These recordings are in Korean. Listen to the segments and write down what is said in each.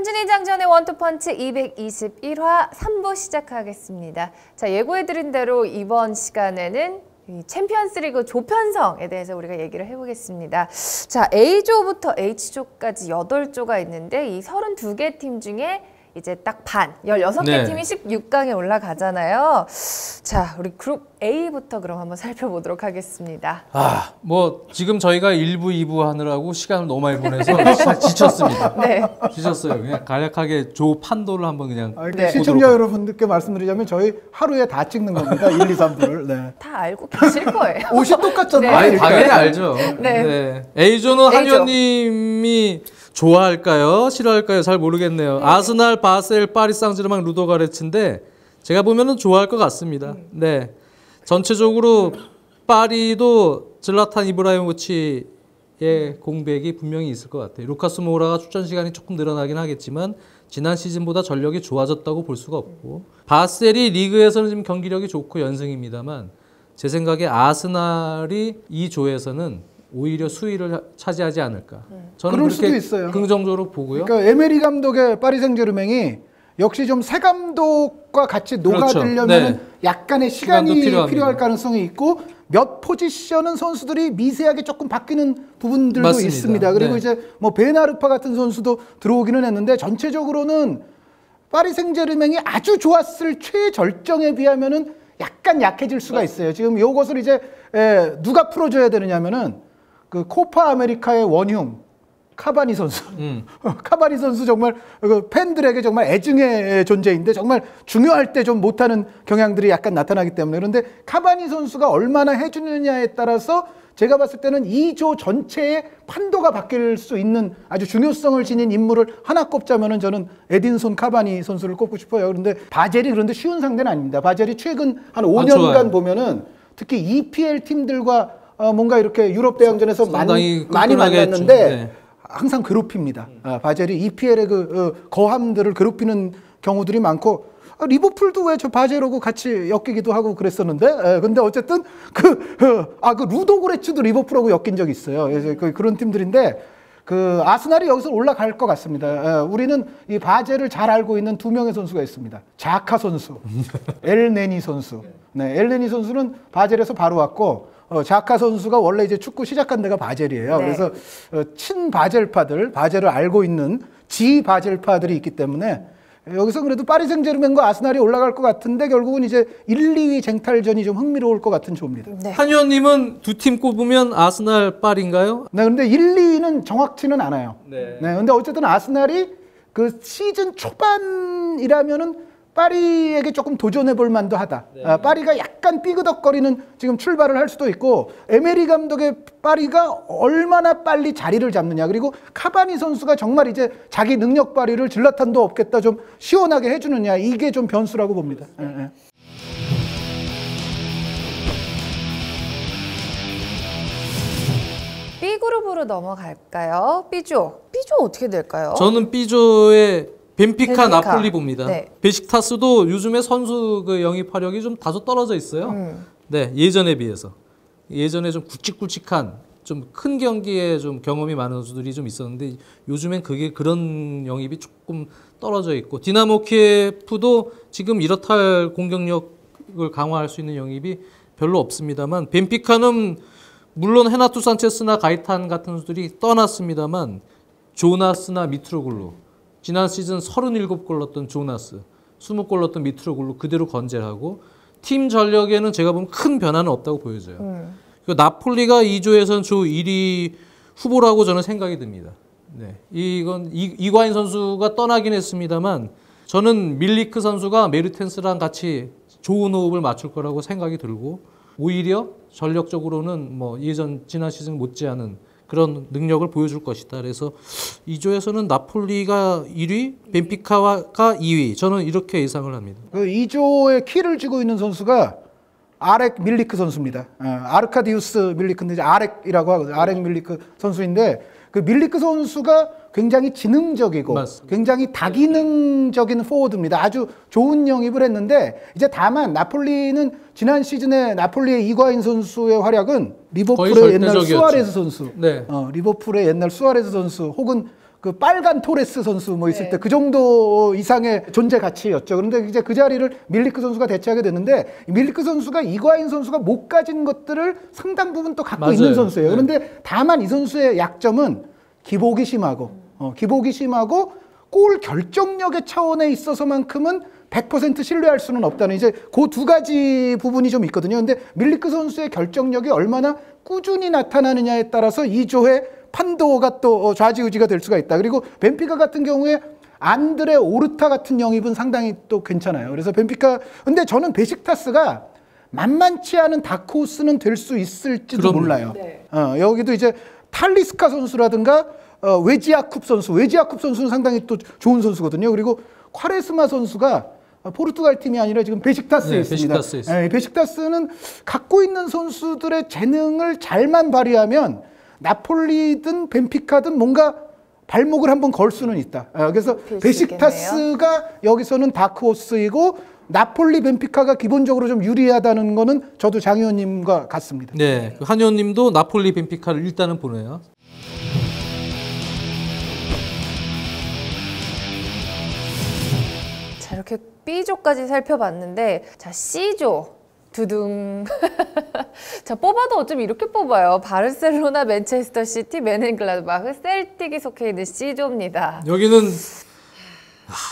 현준이 장전의 원투펀치 221화 3부 시작하겠습니다. 자, 예고해드린 대로 이번 시간에는 이 챔피언스리그 조편성에 대해서 우리가 얘기를 해보겠습니다. 자, A조부터 H조까지 8조가 있는데 이 32개 팀 중에 이제 딱 반, 16개 팀이 16강에 올라가잖아요. 자, 우리 그룹 A부터 그럼 한번 살펴보도록 하겠습니다. 뭐 지금 저희가 1부, 2부 하느라고 시간을 너무 많이 보내서 지쳤습니다. 네. 지쳤어요. 그냥 간략하게 조 판도를 한번 그냥 시청자 여러분들께 말씀드리자면 저희 하루에 다 찍는 겁니다. 1, 2, 3부를. 네. 다 알고 계실 거예요. 옷이 똑같잖아요. 네. 아니, 당연히 알죠. 네. A조는 A조. 한의원님이 좋아할까요? 싫어할까요? 잘 모르겠네요. 네. 아스날, 바셀, 파리 상제르맹, 루도가레츠인데 제가 보면은 좋아할 것 같습니다. 네. 전체적으로 파리도 질라탄 이브라히모비치의 공백이 분명히 있을 것 같아요. 루카스 모우라가 출전 시간이 조금 늘어나긴 하겠지만 지난 시즌보다 전력이 좋아졌다고 볼 수가 없고, 바셀이 리그에서는 지금 경기력이 좋고 연승입니다만 제 생각에 아스날이 이 조에서는 오히려 수위를 차지하지 않을까. 저는 그럴 그렇게 수도 있어요. 긍정적으로 보고요. 그러니까 에메리 감독의 파리 생제르맹이 역시 좀 새 감독과 같이 녹아들려면 네. 약간의 시간이 필요합니다. 필요할 가능성이 있고, 몇 포지션은 선수들이 미세하게 조금 바뀌는 부분들도 맞습니다. 있습니다. 그리고 네. 이제 뭐 베나르파 같은 선수도 들어오기는 했는데 전체적으로는 파리 생제르맹이 아주 좋았을 최절정에 비하면은 약간 약해질 수가 있어요. 지금 이것을 이제 누가 풀어줘야 되느냐면은 그 코파 아메리카의 원흉 카바니 선수. 카바니 선수 정말 팬들에게 정말 애증의 존재인데 정말 중요할 때 좀 못하는 경향들이 약간 나타나기 때문에. 그런데 카바니 선수가 얼마나 해주느냐에 따라서 제가 봤을 때는 2조 전체의 판도가 바뀔 수 있는 아주 중요성을 지닌 인물을 하나 꼽자면은 저는 에딘손 카바니 선수를 꼽고 싶어요. 그런데 바젤이 그런데 쉬운 상대는 아닙니다. 바젤이 최근 한 5년간 보면은 특히 EPL 팀들과 뭔가 이렇게 유럽 대항전에서 많이 만났는데 네. 항상 괴롭힙니다. 바젤이 EPL의 그 거함들을 괴롭히는 경우들이 많고, 리버풀도 왜 저 바젤하고 같이 엮이기도 하고 그랬었는데, 근데 어쨌든 그 루도고레츠도 리버풀하고 엮인 적이 있어요. 그런 팀들인데, 아스날이 여기서 올라갈 것 같습니다. 우리는 이 바젤을 잘 알고 있는 2명의 선수가 있습니다. 자카 선수, 엘네니 선수. 네, 엘네니 선수는 바젤에서 바로 왔고, 자카 선수가 원래 이제 축구 시작한 데가 바젤이에요. 네. 그래서 친바젤파들, 바젤을 알고 있는 지바젤파들이 있기 때문에 여기서 그래도 파리 생제르맹과 아스날이 올라갈 것 같은데 결국은 이제 1, 2위 쟁탈전이 좀 흥미로울 것 같은 조입니다. 네. 한 의원님은 두 팀 꼽으면 아스날, 파리인가요? 네, 근데 1, 2위는 정확치는 않아요. 네. 네, 근데 어쨌든 아스날이 그 시즌 초반이라면은 파리에게 조금 도전해 볼 만도 하다. 네. 파리가 약간 삐그덕거리는 지금 출발을 할 수도 있고, 에메리 감독의 파리가 얼마나 빨리 자리를 잡느냐, 그리고 카바니 선수가 정말 이제 자기 능력 발휘를 질라탄도 없겠다 좀 시원하게 해주느냐, 이게 좀 변수라고 봅니다. 네. B그룹으로 넘어갈까요? B조. B조 어떻게 될까요? 저는 B조의 벤피카, 벤피카. 나폴리 봅니다. 네. 베식타스도 요즘에 선수 그 영입하력이 좀 다소 떨어져 있어요. 네, 예전에 비해서. 예전에 좀 굵직굵직한 좀 큰 경기에 좀 경험이 많은 선수들이 좀 있었는데 요즘엔 그런 영입이 조금 떨어져 있고, 디나모 키예프도 지금 이렇다 할 공격력을 강화할 수 있는 영입이 별로 없습니다만, 벤피카는 물론 헤나투 산체스나 가이탄 같은 선수들이 떠났습니다만 조나스나 미트로글루, 지난 시즌 37골 넣었던 조나스, 20골 넣었던 미트로글루 그대로 건재하고, 팀 전력에는 제가 보면 큰 변화는 없다고 보여져요. 나폴리가 2조에서는 조 1위 후보라고 저는 생각이 듭니다. 네. 이건 이과인 선수가 떠나긴 했습니다만 저는 밀리크 선수가 메르텐스랑 같이 좋은 호흡을 맞출 거라고 생각이 들고, 오히려 전력적으로는 뭐 지난 시즌 못지않은 그런 능력을 보여줄 것이다. 그래서 2조에서는 나폴리가 1위, 벤피카가 2위. 저는 이렇게 예상을 합니다. 그 2조의 키를 쥐고 있는 선수가 아렉 밀리크 선수입니다. 아르카디우스 밀리크인데 아렉이라고 하거든요. 아렉 밀리크 선수인데, 그 밀리크 선수가 굉장히 지능적이고 맞습니다. 굉장히 다기능적인 포워드입니다. 아주 좋은 영입을 했는데, 이제 다만 나폴리는 지난 시즌에 나폴리의 이과인 선수의 활약은 리버풀의 옛날 수아레스 선수, 네. 리버풀의 옛날 수아레스 선수 혹은 그 빨간 토레스 선수 뭐 있을 때 그 정도 이상의 존재 가치였죠. 그런데 이제 그 자리를 밀리크 선수가 대체하게 됐는데 밀리크 선수가 이과인 선수가 못 가진 것들을 상당 부분 또 갖고 맞아요. 있는 선수예요. 네. 그런데 다만 이 선수의 약점은 기복이 심하고 골 결정력의 차원에 있어서만큼은 100% 신뢰할 수는 없다는 이제 그 두 가지 부분이 좀 있거든요. 근데 밀리크 선수의 결정력이 얼마나 꾸준히 나타나느냐에 따라서 이 조의 판도가 또 좌지우지가 될 수가 있다. 그리고 벤피카 같은 경우에 안드레 오르타 같은 영입은 상당히 또 괜찮아요. 그래서 벤피카 근데 저는 베식타스가 만만치 않은 다크호스는 될 수 있을지도 그럼요. 몰라요. 네. 여기도 이제 탈리스카 선수라든가 웨지아쿱 선수는 상당히 또 좋은 선수거든요. 그리고 콰레스마 선수가 포르투갈 팀이 아니라 지금 베식타스에 있습니다. 베식타스에 있습니다. 네, 베식타스는 갖고 있는 선수들의 재능을 잘만 발휘하면 나폴리든 벤피카든 뭔가 발목을 한번 걸 수는 있다. 그래서 베식타스가 여기서는 다크호스이고 나폴리 벤피카가 기본적으로 좀 유리하다는 거는 저도 장 의원님과 같습니다. 네, 한 의원님도 나폴리 벤피카를 일단은 보내요. 자, 이렇게 B조까지 살펴봤는데, 자, C조. 두둥. 자, 뽑아도 어쩜 이렇게 뽑아요. 바르셀로나, 맨체스터 시티, 맨헨글라드바흐, 셀틱이 속해 있는 C조입니다. 여기는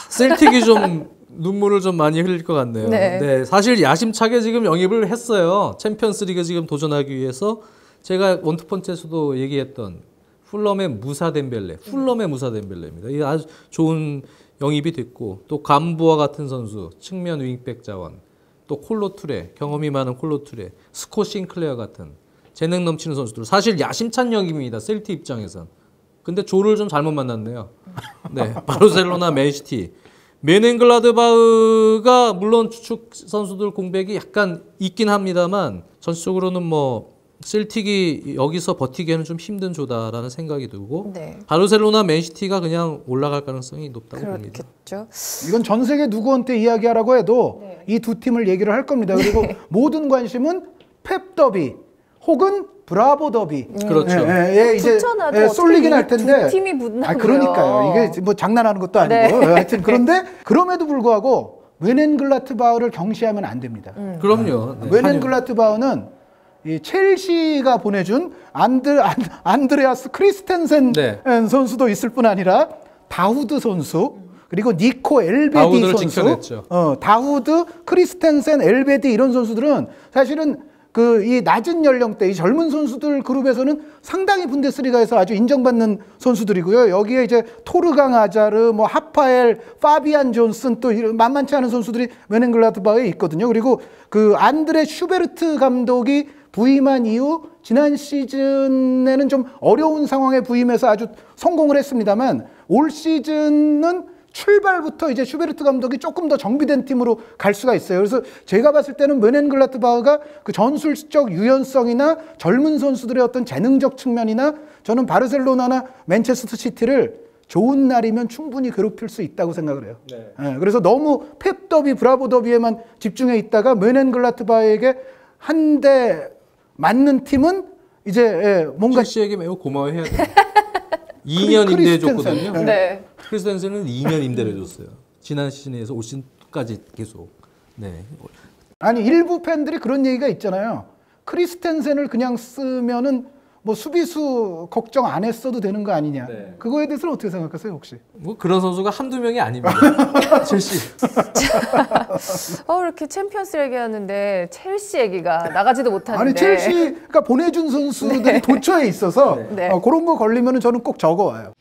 셀틱이 좀 눈물을 좀 많이 흘릴 것 같네요. 네. 네, 사실 야심차게 지금 영입을 했어요. 챔피언스리그 지금 도전하기 위해서 제가 원투펀치에서도 얘기했던 fulham의 무사 덴벨레입니다. 이 아주 좋은 영입이 됐고 또 감부와 같은 선수, 측면 윙백 자원, 또 콜로투레, 경험이 많은 콜로투레, 스코 싱클레어 같은 재능 넘치는 선수들. 사실 야심찬 영입입니다. 셀틱 입장에선. 근데 조를 좀 잘못 만났네요. 네, 바르셀로나, 맨시티. 맨헨글라드바흐가 물론 주축 선수들 공백이 약간 있긴 합니다만 전체적으로는 뭐 셀틱이 여기서 버티기에는 좀 힘든 조다라는 생각이 들고 네. 바르셀로나, 맨시티가 그냥 올라갈 가능성이 높다고 봅니다. 그렇겠죠. 이건 전 세계 누구한테 이야기하라고 해도 네. 이 두 팀을 얘기를 할 겁니다. 그리고 모든 관심은 펩 더비 혹은 브라보 더비. 그렇죠. 이제 붙여놔도 쏠리긴 할 어떻게 텐데. 두 팀이 붙나고요. 그러니까요. 이게 뭐 장난하는 것도 아니고. 네. 하여튼 그런데 그럼에도 불구하고 웬헨글라트바흐를 경시하면 안 됩니다. 그럼요. 네. 웬헨글라트바흐는 이 첼시가 보내준 안드레아스 크리스텐센 네. 선수도 있을 뿐 아니라 다우드 선수 그리고 니코 엘베디 다우드를 선수, 지켜냈죠. 다우드, 크리스텐센, 엘베디 이런 선수들은 사실은 그 이 낮은 연령대 이 젊은 선수들 그룹에서는 상당히 분데스리가에서 아주 인정받는 선수들이고요. 여기에 이제 토르강 아자르, 뭐 하파엘, 파비안 존슨 또 이런 만만치 않은 선수들이 웬헨글라드바흐에 있거든요. 그리고 그 안드레 슈베르트 감독이 부임한 이후 지난 시즌에는 좀 어려운 상황에 부임해서 아주 성공을 했습니다만 올 시즌은 출발부터 이제 슈베르트 감독이 조금 더 정비된 팀으로 갈 수가 있어요. 그래서 제가 봤을 때는 웬헨글라트바흐가 그 전술적 유연성이나 젊은 선수들의 어떤 재능적 측면이나 저는 바르셀로나나 맨체스터 시티를 좋은 날이면 충분히 괴롭힐 수 있다고 생각을 해요. 네. 그래서 너무 펩 더비, 브라보 더비에만 집중해 있다가 웬헨글라트바흐에게 한 대 맞는 팀은 이제 뭔가 첼시에게 매우 고마워해야 돼요. 2년 임대해줬거든요. 네. 크리스텐센은 2년 임대를 해줬어요. 지난 시즌에서 올 시즌까지 계속. 네. 아니 일부 팬들이 그런 얘기가 있잖아요. 크리스텐센을 그냥 쓰면은 뭐 수비수 걱정 안 했어도 되는 거 아니냐. 네. 그거에 대해서는 어떻게 생각하세요 혹시? 뭐 그런 선수가 한두 명이 아닙니다. 첼시. 이렇게 챔피언스 얘기하는데 첼시 얘기가 나가지도 못하는데. 아니 첼시가 보내준 선수들이 도처에 있어서 네. 그런 거 걸리면은 저는 꼭 적어와요.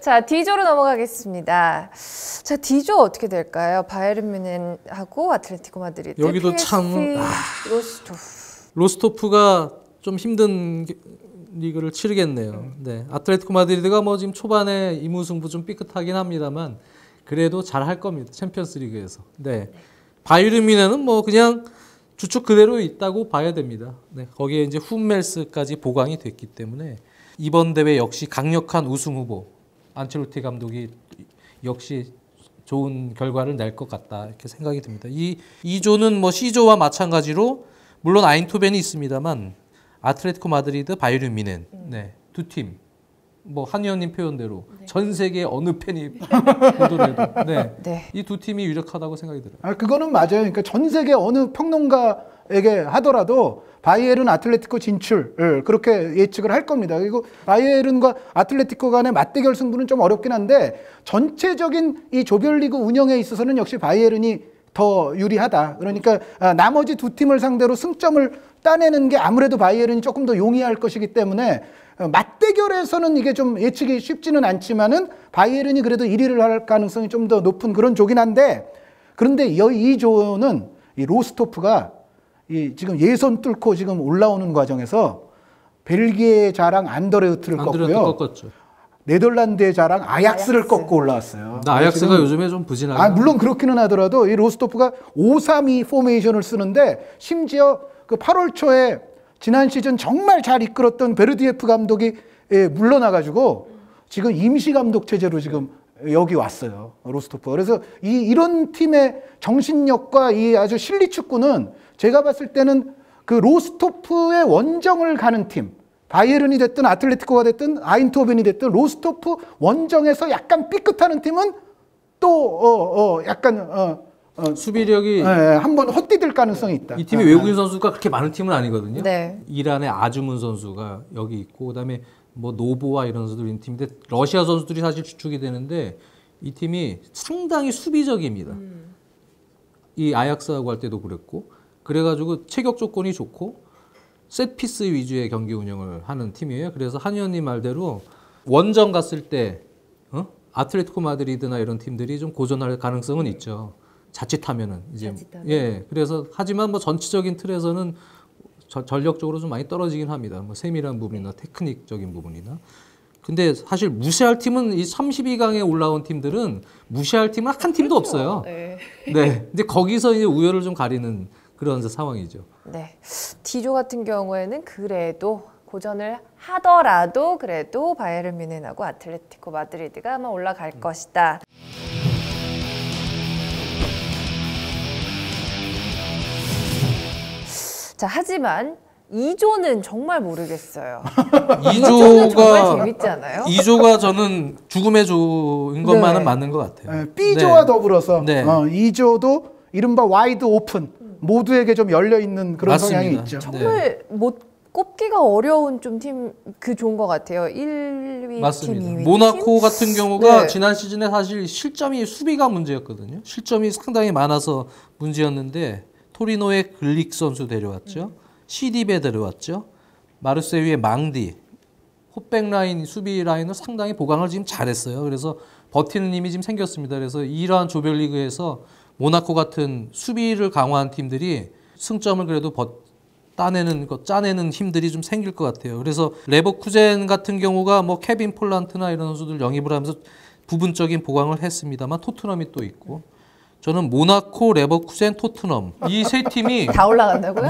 자, D조로 넘어가겠습니다. 자, D조 어떻게 될까요? 바이에른 뮌헨하고 아틀레티코 마드리드. 여기도 PSV, 참, 로스토프. 로스토프가 좀 힘든 리그를 치르겠네요. 네. 아틀레티코 마드리드가 뭐 지금 초반에 이무승부 좀 삐끗하긴 합니다만 그래도 잘 할 겁니다. 챔피언스 리그에서. 네. 바이에른 뮌헨은 뭐 그냥 주축 그대로 있다고 봐야 됩니다. 네. 거기에 이제 훈멜스까지 보강이 됐기 때문에 이번 대회 역시 강력한 우승 후보 안첼로티 감독이 역시 좋은 결과를 낼 것 같다 이렇게 생각이 듭니다. 이 조는 뭐 C조와 마찬가지로 물론 아인토벤이 있습니다만 아틀레티코 마드리드, 바이에른 뮌헨 네, 두 팀. 뭐 한의원님 표현대로 전 세계 어느 팬이 보도를 해도 네. 이 두 팀이 유력하다고 생각이 들어요. 아, 그거는 맞아요. 그러니까 전 세계 어느 평론가에게 하더라도 바이에른 아틀레티코 진출을 그렇게 예측을 할 겁니다. 그리고 바이에른과 아틀레티코 간의 맞대결 승부는 좀 어렵긴 한데 전체적인 이 조별리그 운영에 있어서는 역시 바이에른이 더 유리하다. 그러니까 나머지 두 팀을 상대로 승점을 따내는 게 아무래도 바이에른이 조금 더 용이할 것이기 때문에 맞대결에서는 이게 좀 예측이 쉽지는 않지만은 바이에른이 그래도 1위를 할 가능성이 좀 더 높은 그런 조긴 한데, 그런데 이 조는 이 로스토프가 지금 예선 뚫고 지금 올라오는 과정에서 벨기에의 자랑 안더레우트를 꺾고요. 꺾었죠. 네덜란드의 자랑 아약스를 꺾고 올라왔어요. 아약스가 요즘에 좀 부진하게. 물론 그렇기는 하더라도 이 로스토프가 5-3-2 포메이션을 쓰는데 심지어 그 8월 초에 지난 시즌 정말 잘 이끌었던 베르디예프 감독이 물러나가지고 지금 임시 감독 체제로 지금 여기 왔어요. 로스토프. 그래서 이런 팀의 정신력과 이 아주 실리 축구는 제가 봤을 때는 그 로스토프의 원정을 가는 팀, 바이에른이 됐든 아틀레티코가 됐든 아인토벤이 됐든 로스토프 원정에서 약간 삐끗하는 팀은 또 약간 수비력이 한번 헛디딜 가능성이 있다. 이 팀이 외국인 선수가 그렇게 많은 팀은 아니거든요. 네. 이란의 아주문 선수가 여기 있고 그다음에 뭐 노보와 이런 선수들이 있는 팀인데 러시아 선수들이 사실 주축이 되는데 이 팀이 상당히 수비적입니다. 이 아약스하고 할 때도 그랬고 그래가지고 체격 조건이 좋고 셋피스 위주의 경기 운영을 하는 팀이에요. 그래서 한 의원님 말대로 원정 갔을 때 아틀레티코 마드리드나 이런 팀들이 좀 고전할 가능성은 있죠. 자칫하면은 이제 그래서 하지만 뭐 전체적인 틀에서는 전력적으로 좀 많이 떨어지긴 합니다. 뭐 세밀한 부분이나 테크닉적인 부분이나. 근데 사실 무시할 팀은 이 32강에 올라온 팀들은 무시할 팀은 한 팀도 없어요. 네. 근데 거기서 이제 우열을 좀 가리는 그런 상황이죠. 네. D조 같은 경우에는 그래도 고전을 하더라도 그래도 바이에른 뮌헨하고 아틀레티코 마드리드가 아마 올라갈 것이다. 자, 하지만 2조는 정말 모르겠어요. 2조는 정말 재밌지 않아요? 2조가 저는 죽음의 조인 것만은 맞는 것 같아요. B조와 더불어서 2조도 이른바 와이드 오픈, 모두에게 좀 열려있는 그런 성향이 있죠. 정말 꼽기가 어려운 좀 팀 좋은 것 같아요. 1위 맞습니다. 팀, 2위 모나코 팀? 같은 경우가 지난 시즌에 사실 실점이 수비가 문제였거든요. 실점이 상당히 많아서 문제였는데 토리노의 글릭 선수 데려왔죠. 시디베 데려왔죠. 마르세유의 망디, 헛백 라인, 수비 라인을 상당히 보강을 지금 잘했어요. 그래서 버티는 힘이 지금 생겼습니다. 그래서 이러한 조별리그에서 모나코 같은 수비를 강화한 팀들이 승점을 그래도 짜내는 힘들이 좀 생길 것 같아요. 그래서 레버쿠젠 같은 경우가 뭐 케빈 폴란트나 이런 선수들 영입을 하면서 부분적인 보강을 했습니다만 토트넘이 또 있고 저는 모나코, 레버쿠젠, 토트넘 이 세 팀이 다 올라간다고요?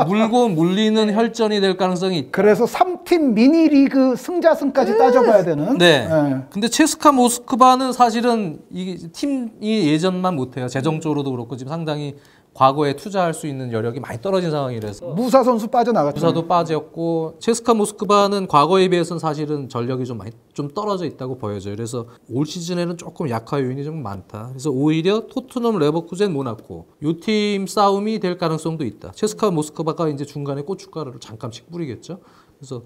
물고 물리는 혈전이 될 가능성이 있다. 그래서 3팀 미니리그 승자승까지 따져봐야 되는. 근데 체스카 모스크바는 사실은 이 팀이 예전만 못해요. 재정적으로도 그렇고 지금 상당히 과거에 투자할 수 있는 여력이 많이 떨어진 상황이라서 무사 선수 빠져나갔죠. 무사도 빠졌고 체스카 모스크바는 과거에 비해서는 사실은 전력이 좀 떨어져 있다고 보여져요. 그래서 올 시즌에는 조금 약화 요인이 좀 많다. 그래서 오히려 토트넘, 레버쿠젠, 모나코 요 팀 싸움이 될 가능성도 있다. 체스카 모스크바가 이제 중간에 고춧가루를 잠깐씩 뿌리겠죠. 그래서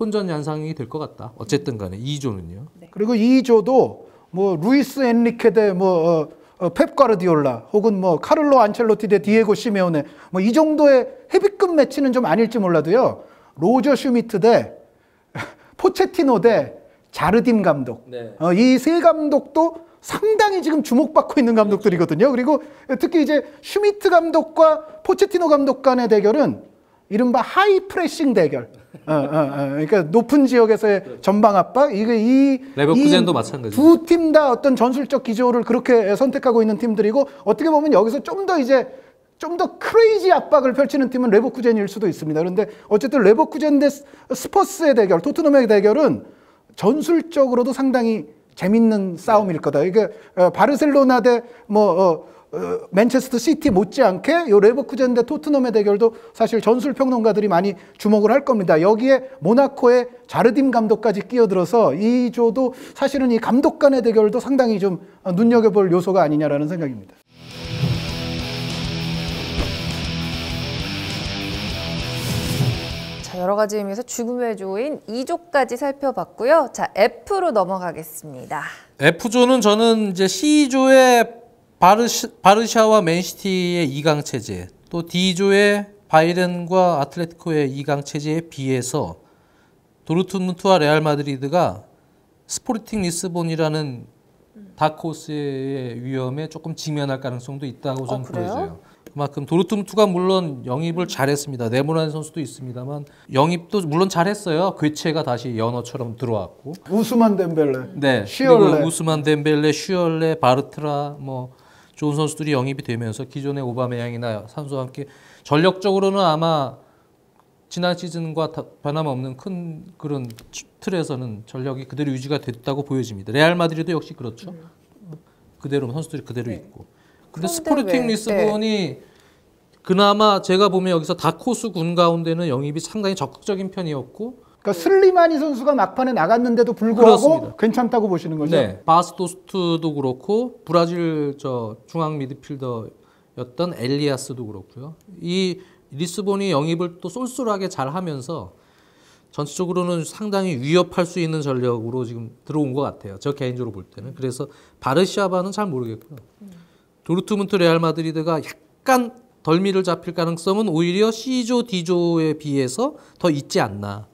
혼전 양상이 될 것 같다. 어쨌든 간에 2조는요. 그리고 2조도 뭐 루이스 엔리케 대 펩 과르디올라 혹은 뭐 카를로 안첼로티 대 디에고 시메오네 뭐 이 정도의 헤비급 매치는 좀 아닐지 몰라도요. 로저 슈미트 대 포체티노 대 자르딤 감독. 이 세 감독도 상당히 지금 주목받고 있는 감독들이거든요. 그리고 특히 이제 슈미트 감독과 포체티노 감독 간의 대결은 이른바 하이 프레싱 대결. 그러니까 높은 지역에서의 전방 압박. 레버쿠젠도 마찬가지. 두 팀 다 어떤 전술적 기조를 그렇게 선택하고 있는 팀들이고 어떻게 보면 여기서 좀 더 크레이지 압박을 펼치는 팀은 레버쿠젠일 수도 있습니다. 그런데 어쨌든 레버쿠젠 대 스퍼스의 대결, 토트넘의 대결은 전술적으로도 상당히 재밌는 싸움일 거다. 이게 바르셀로나 대 맨체스터 시티 못지않게 요 레버쿠젠 대 토트넘의 대결도 사실 전술 평론가들이 많이 주목을 할 겁니다. 여기에 모나코의 자르딤 감독까지 끼어들어서 이 조도 사실은 이 감독 간의 대결도 상당히 좀 눈여겨볼 요소가 아니냐라는 생각입니다. 자, 여러 가지 의미에서 죽음의 조인 2조까지 살펴봤고요. 자, F로 넘어가겠습니다. F조는 저는 이제 C조의 바르샤와 맨시티의 2강 체제, 또 D조의 바이른과 아틀레티코의 2강 체제에 비해서 도르트문트와 레알 마드리드가 스포르팅 리스본이라는 다크호스의 위험에 조금 직면할 가능성도 있다고 저는 보여져요. 그만큼 도르트문트가 물론 영입을 잘했습니다. 네모난 선수도 있습니다만 영입도 물론 잘했어요. 교체가 다시 연어처럼 들어왔고. 우스만 덴벨레, 네. 슈얼레. 그리고 우스만 덴벨레, 슈얼레, 바르트라 뭐 좋은 선수들이 영입이 되면서 기존의 오바메양이나 산소와 함께 전력적으로는 아마 지난 시즌과 변함없는 큰 그런 틀에서는 전력이 그대로 유지가 됐다고 보여집니다. 레알 마드리드 역시 그렇죠. 그대로 선수들이 그대로 있고. 근데 스포르팅 리스본이 그나마 제가 보면 여기서 다코스 군 가운데는 영입이 상당히 적극적인 편이었고, 그러니까 슬리마니 선수가 막판에 나갔는데도 불구하고 그렇습니다. 괜찮다고 보시는 거죠? 네, 바스토스트도 그렇고 브라질 저 중앙 미드필더였던 엘리아스도 그렇고요. 이 리스본이 영입을 또 쏠쏠하게 잘 하면서 전체적으로는 상당히 위협할 수 있는 전력으로 지금 들어온 것 같아요. 저 개인적으로 볼 때는. 그래서 바르샤바는 잘 모르겠고요. 도르트문트 레알 마드리드가 약간 덜미를 잡힐 가능성은 오히려 C조, D조에 비해서 더 있지 않나.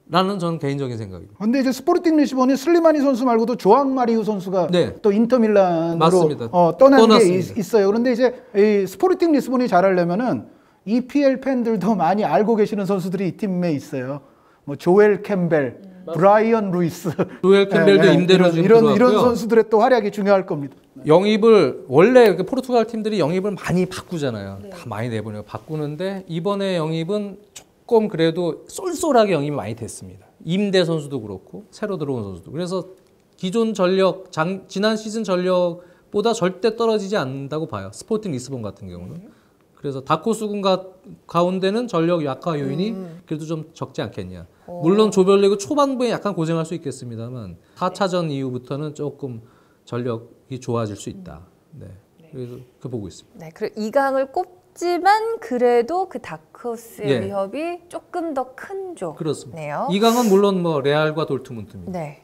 라는 저는 개인적인 생각입니다. 근데 이제 스포르팅 리스본이 슬리마니 선수 말고도 조앙 마리우 선수가 네. 또 인터밀란으로 맞습니다. 떠난 게 있어요. 그런데 이제 이 스포르팅 리스본이 잘하려면은 EPL 팬들도 많이 알고 계시는 선수들이 이 팀에 있어요. 뭐 조엘 캠벨, 브라이언 루이스, 조엘 캠벨도 임대로 지금 이런 들어왔고요. 선수들의 또 활약이 중요할 겁니다. 영입을 원래 포르투갈 팀들이 영입을 많이 바꾸잖아요. 다 많이 내보내요. 바꾸는데 이번에 영입은 조금 그래도 쏠쏠하게 영입이 많이 됐습니다. 임대 선수도 그렇고 새로 들어온 선수도. 그래서 기존 전력, 지난 시즌 전력보다 절대 떨어지지 않는다고 봐요. 스포팅 리스본 같은 경우는. 그래서 다코스 군 가운데는 전력 약화 요인이 그래도 좀 적지 않겠냐. 물론 조별리그 초반부에 약간 고생할 수 있겠습니다만 4차전 이후부터는 조금 전력이 좋아질 수 있다. 네. 그래서 그 보고 있습니다. 네, 그리고 2강을 꼽지만 그래도 그 다크호스의 예. 위협이 조금 더 큰 조. 그렇습니다. 2강은 물론 뭐 레알과 돌트문트입니다. 네.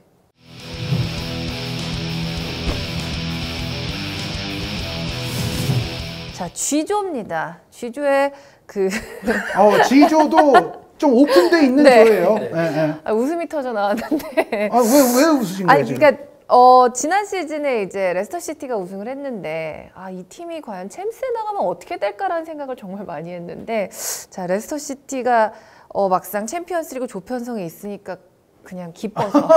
자, G조입니다. G조의 그 G조도 좀 오픈돼 있는 네. 조예요. 네. 네. 웃음이 터져 나왔는데. 왜 웃으신 거예요? 아니, 지금? 그러니까 지난 시즌에 이제 레스터 시티가 우승을 했는데 이 팀이 과연 챔스에 나가면 어떻게 될까라는 생각을 정말 많이 했는데, 자, 레스터 시티가 막상 챔피언스리그 조편성에 있으니까 그냥 기뻐서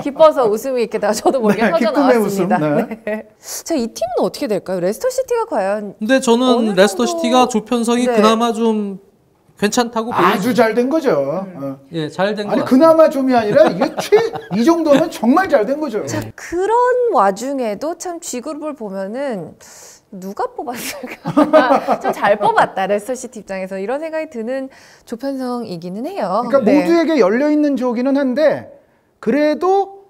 기뻐서 웃음이 이렇게 저도 모르게 터져 나왔습니다. 네. 자, 이 팀은 어떻게 될까요? 레스터 시티가 과연? 근데 저는 레스터 시티가 조편성이 네. 그나마 좀 괜찮다고 보여요. 아주 잘 된 거죠. 예, 잘 된 거 아니 같아요. 그나마 좀이 아니라 이게 이 정도면 정말 잘 된 거죠. 그런 와중에도 참 G그룹을 보면은 누가 뽑았을까? 좀 잘 뽑았다, 레스터시티 입장에서 이런 생각이 드는 조편성이기는 해요. 그러니까 네. 모두에게 열려 있는 조기는 한데 그래도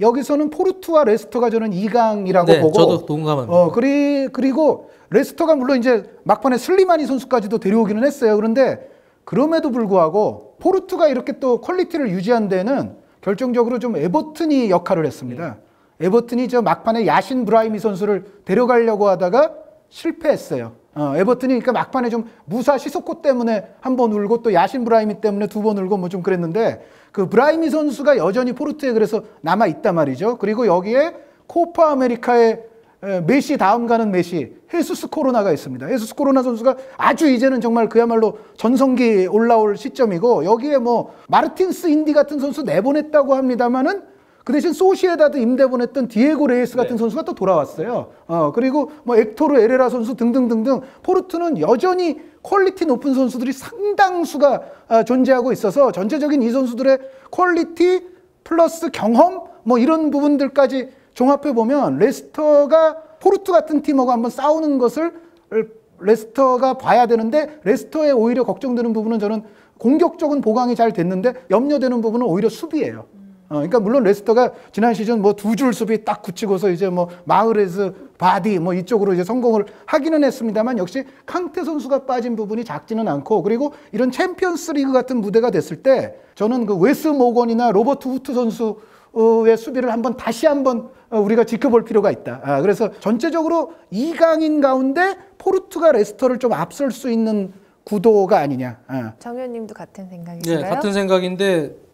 여기서는 포르투와 레스터가 저는 2강이라고 네, 보고. 저도 동감합니다. 그리고 레스터가 물론 이제 막판에 슬리마니 선수까지도 데려오기는 했어요. 그런데 그럼에도 불구하고 포르투가 이렇게 또 퀄리티를 유지한 데는 결정적으로 좀 에버튼이 역할을 했습니다. 에버튼이 저 막판에 야신 브라이미 선수를 데려가려고 하다가 실패했어요. 에버튼이 그러니까 막판에 좀 무사 시소코 때문에 한 번 울고 또 야신 브라이미 때문에 2번 울고 뭐 좀 그랬는데 그 브라이미 선수가 여전히 포르투에 그래서 남아 있단 말이죠. 그리고 여기에 코파 아메리카의 메시 다음 가는 메시 헤수스 코로나가 있습니다. 헤수스 코로나 선수가 아주 이제는 정말 그야말로 전성기 올라올 시점이고, 여기에 뭐 마르틴스 인디 같은 선수 내보냈다고 합니다만은 그 대신 소시에다드 임대 보냈던 디에고 레이스 같은 선수가 또 돌아왔어요. 그리고 뭐 엑토르 에레라 선수 등등등등 포르투는 여전히 퀄리티 높은 선수들이 상당수가 존재하고 있어서 전체적인 이 선수들의 퀄리티 플러스 경험 뭐 이런 부분들까지 종합해 보면 레스터가 포르투 같은 팀하고 한번 싸우는 것을 레스터가 봐야 되는데 레스터에 오히려 걱정되는 부분은 저는 공격적인 보강이 잘 됐는데 염려되는 부분은 오히려 수비예요. 그러니까 물론 레스터가 지난 시즌 뭐 두 줄 수비 딱 굳히고서 이제 뭐 마흐레즈, 바디 뭐 이쪽으로 이제 성공을 하기는 했습니다만 역시 캉테 선수가 빠진 부분이 작지는 않고 그리고 이런 챔피언스 리그 같은 무대가 됐을 때 저는 그 웨스 모건이나 로버트 후트 선수의 수비를 다시 한번 우리가 지켜볼 필요가 있다. 그래서 전체적으로 2강인 가운데 포르투가 레스터를 좀 앞설 수 있는 구도가 아니냐. 정 의원님도 같은 생각이신가요? 네, 같은 생각인데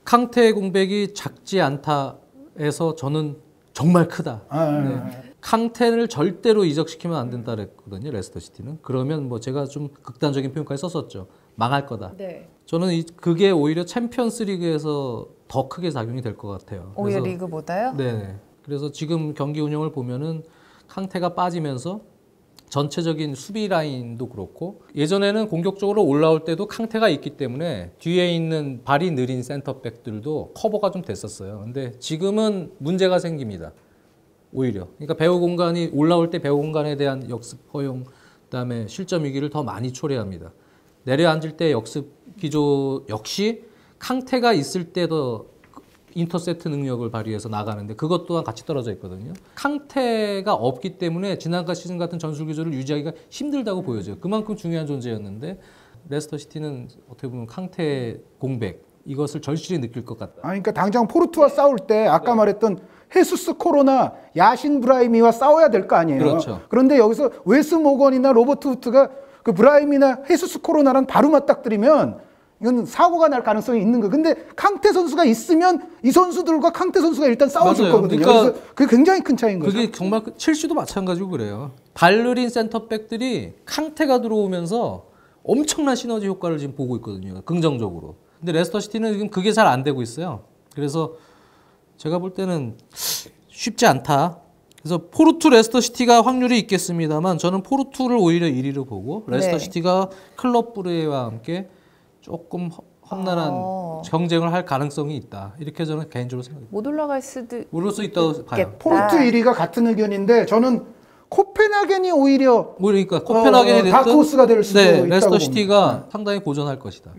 캉테의 공백이 작지 않다에서 저는 정말 크다. 네. 캉테를 절대로 이적시키면 안 된다 그랬거든요. 레스터 시티는. 그러면 뭐 제가 좀 극단적인 표현까지 썼었죠. 망할 거다. 네. 저는 그게 오히려 챔피언스 리그에서 더 크게 작용이 될 것 같아요. 오히려 리그보다요? 네. 그래서 지금 경기 운영을 보면은 캉테가 빠지면서 전체적인 수비 라인도 그렇고 예전에는 공격적으로 올라올 때도 캉테가 있기 때문에 뒤에 있는 발이 느린 센터백들도 커버가 좀 됐었어요. 근데 지금은 문제가 생깁니다. 오히려. 그러니까 배후 공간이 올라올 때 배후 공간에 대한 역습 허용 그다음에 실점 위기를 더 많이 초래합니다. 내려앉을 때 역습 기조 역시 캉테가 있을 때 더 인터셉트 능력을 발휘해서 나가는데 그것 또한 같이 떨어져 있거든요. 캉테가 없기 때문에 지난가 시즌 같은 전술 기조를 유지하기가 힘들다고 보여져요. 그만큼 중요한 존재였는데 레스터 시티는 어떻게 보면 캉테 공백 이것을 절실히 느낄 것 같다. 그러니까 당장 포르투와 싸울 때 아까 말했던 헤수스 코로나, 야신 브라이미와 싸워야 될 거 아니에요. 그렇죠. 그런데 여기서 웨스 모건이나 로버트 후트가 그 브라이미나 헤수스 코로나랑 바로 맞닥뜨리면 이건 사고가 날 가능성이 있는 거예요. 근데 캉테 선수가 있으면 이 선수들과 캉테 선수가 일단 싸워줄 맞아요. 거거든요. 그러니까 그래서 그게 굉장히 큰 차이인 거죠. 그게 정말 첼시도 마찬가지고 그래요. 발느린 센터백들이 캉테가 들어오면서 엄청난 시너지 효과를 지금 보고 있거든요. 긍정적으로. 근데 레스터 시티는 지금 그게 잘 안 되고 있어요. 그래서 제가 볼 때는 쉽지 않다. 그래서 포르투 레스터 시티가 확률이 있겠습니다만 저는 포르투를 오히려 1위로 보고 레스터 시티가 클럽 브레와 함께 조금 험난한 경쟁을 할 가능성이 있다. 이렇게 저는 개인적으로 생각합니다. 못 올라갈 수도 모를 수 있다고 봐요. 포르투 1위가 같은 의견인데 저는 코펜하겐이 오히려 그러니까 코펜하겐이 됐든 다크호스가 될 수도 있다고 레스터 봅니다. 시티가 상당히 고전할 것이다.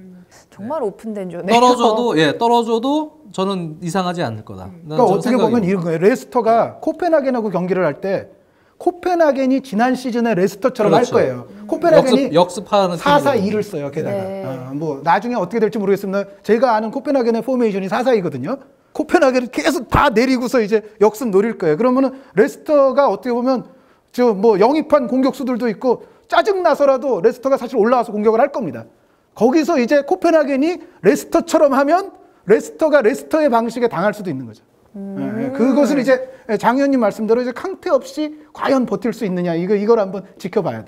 정말 오픈된 조네요. 떨어져도 저는 이상하지 않을 거다. 그러니까 어떻게 보면 이런 거예요. 레스터가 코펜하겐하고 경기를 할 때 코펜하겐이 지난 시즌에 레스터처럼 그렇죠. 할 거예요. 코펜하겐이 역습하는 4-4-2를 써요. 게다가 네. 뭐 나중에 어떻게 될지 모르겠습니다. 제가 아는 코펜하겐의 포메이션이 4-4-2거든요. 코펜하겐을 계속 다 내리고서 이제 역습 노릴 거예요. 그러면은 레스터가 어떻게 보면 저 뭐 영입한 공격수들도 있고 짜증 나서라도 레스터가 사실 올라와서 공격을 할 겁니다. 거기서 이제 코펜하겐이 레스터처럼 하면 레스터가 레스터의 방식에 당할 수도 있는 거죠. 그것을 이제 장 의원님 말씀대로 이제 캉테 없이 과연 버틸 수 있느냐 이걸 한번 지켜봐야 돼.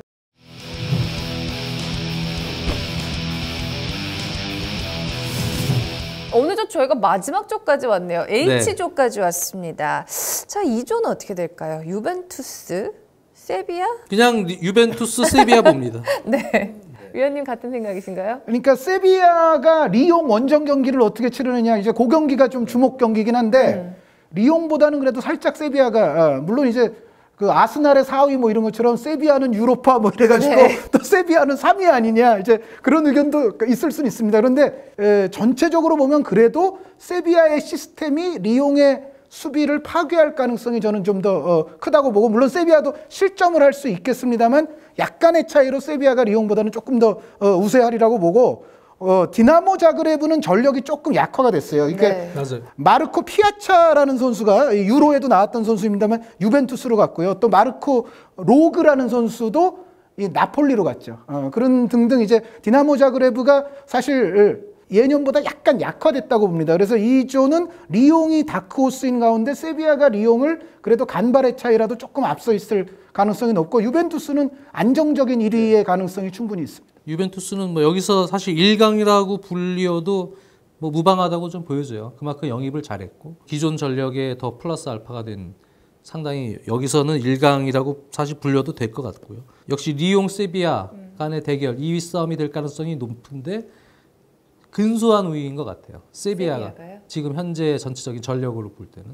어느덧 저희가 마지막 조까지 왔네요. H조까지 왔습니다. 자, 이 조는 어떻게 될까요? 유벤투스, 세비야? 그냥 유벤투스 세비야 봅니다. 네. 위원님 같은 생각이신가요? 그러니까 세비야가 리옹 원정 경기를 어떻게 치르느냐 이제 그 경기가 좀 주목 경기긴 한데 리옹보다는 그래도 살짝 세비야가 물론 이제 그 아스날의 4위 뭐 이런 것처럼 세비야는 유로파 뭐 이래가지고 또 세비야는 3위 아니냐 이제 그런 의견도 있을 수는 있습니다. 그런데 전체적으로 보면 그래도 세비야의 시스템이 리옹의 수비를 파괴할 가능성이 저는 좀 더 크다고 보고 물론 세비야도 실점을 할 수 있겠습니다만 약간의 차이로 세비야가 리옹보다는 조금 더 우세하리라고 보고 디나모 자그레브는 전력이 조금 약화가 됐어요. 이게 맞아요. 마르코 피아차라는 선수가 유로에도 나왔던 선수입니다만 유벤투스로 갔고요. 또 마르코 로그라는 선수도 이 나폴리로 갔죠. 그런 등등 이제 디나모 자그레브가 사실 예년보다 약간 약화됐다고 봅니다. 그래서 이 조는 리옹이 다크호스인 가운데 세비야가 리옹을 그래도 간발의 차이라도 조금 앞서 있을 가능성이 높고 유벤투스는 안정적인 1위의 가능성이 충분히 있습니다. 유벤투스는 뭐 여기서 사실 1강이라고 불리어도 뭐 무방하다고 좀 보여져요. 그만큼 영입을 잘했고 기존 전력에 더 플러스 알파가 된 상당히 여기서는 1강이라고 사실 불려도 될 것 같고요. 역시 리옹 세비야 간의 대결 2위 싸움이 될 가능성이 높은데 근소한 우위인 것 같아요. 세비야가 지금 현재 전체적인 전력으로 볼 때는.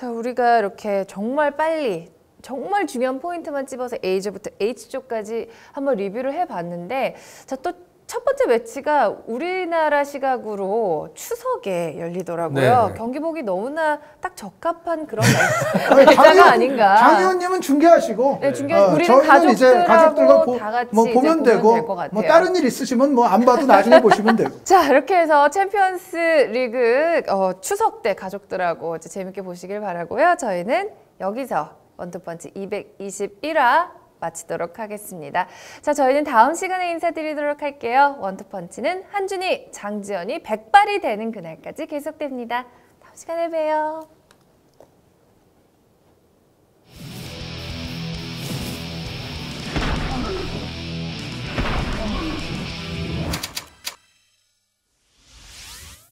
자, 우리가 이렇게 정말 빨리 정말 중요한 포인트만 찝어서 A조부터 H조까지 한번 리뷰를 해봤는데, 자, 또 첫 번째 매치가 우리나라 시각으로 추석에 열리더라고요. 네. 경기 보기 너무나 딱 적합한 그런 날짜가 아닌가. 장 의원님은 중계하시고, 네, 우리는 저희는 이제 가족들과 다 같이 뭐 이제 보면 되고, 될 것 같아요. 뭐 다른 일 있으시면 뭐 안 봐도 나중에 보시면 되고. 자, 이렇게 해서 챔피언스 리그 추석 때 가족들하고 이제 재밌게 보시길 바라고요. 저희는 여기서 원투펀치 221화 마치도록 하겠습니다. 자, 저희는 다음 시간에 인사드리도록 할게요. 원투펀치는 한준희, 장지연이 백발이 되는 그날까지 계속됩니다. 다음 시간에 봬요.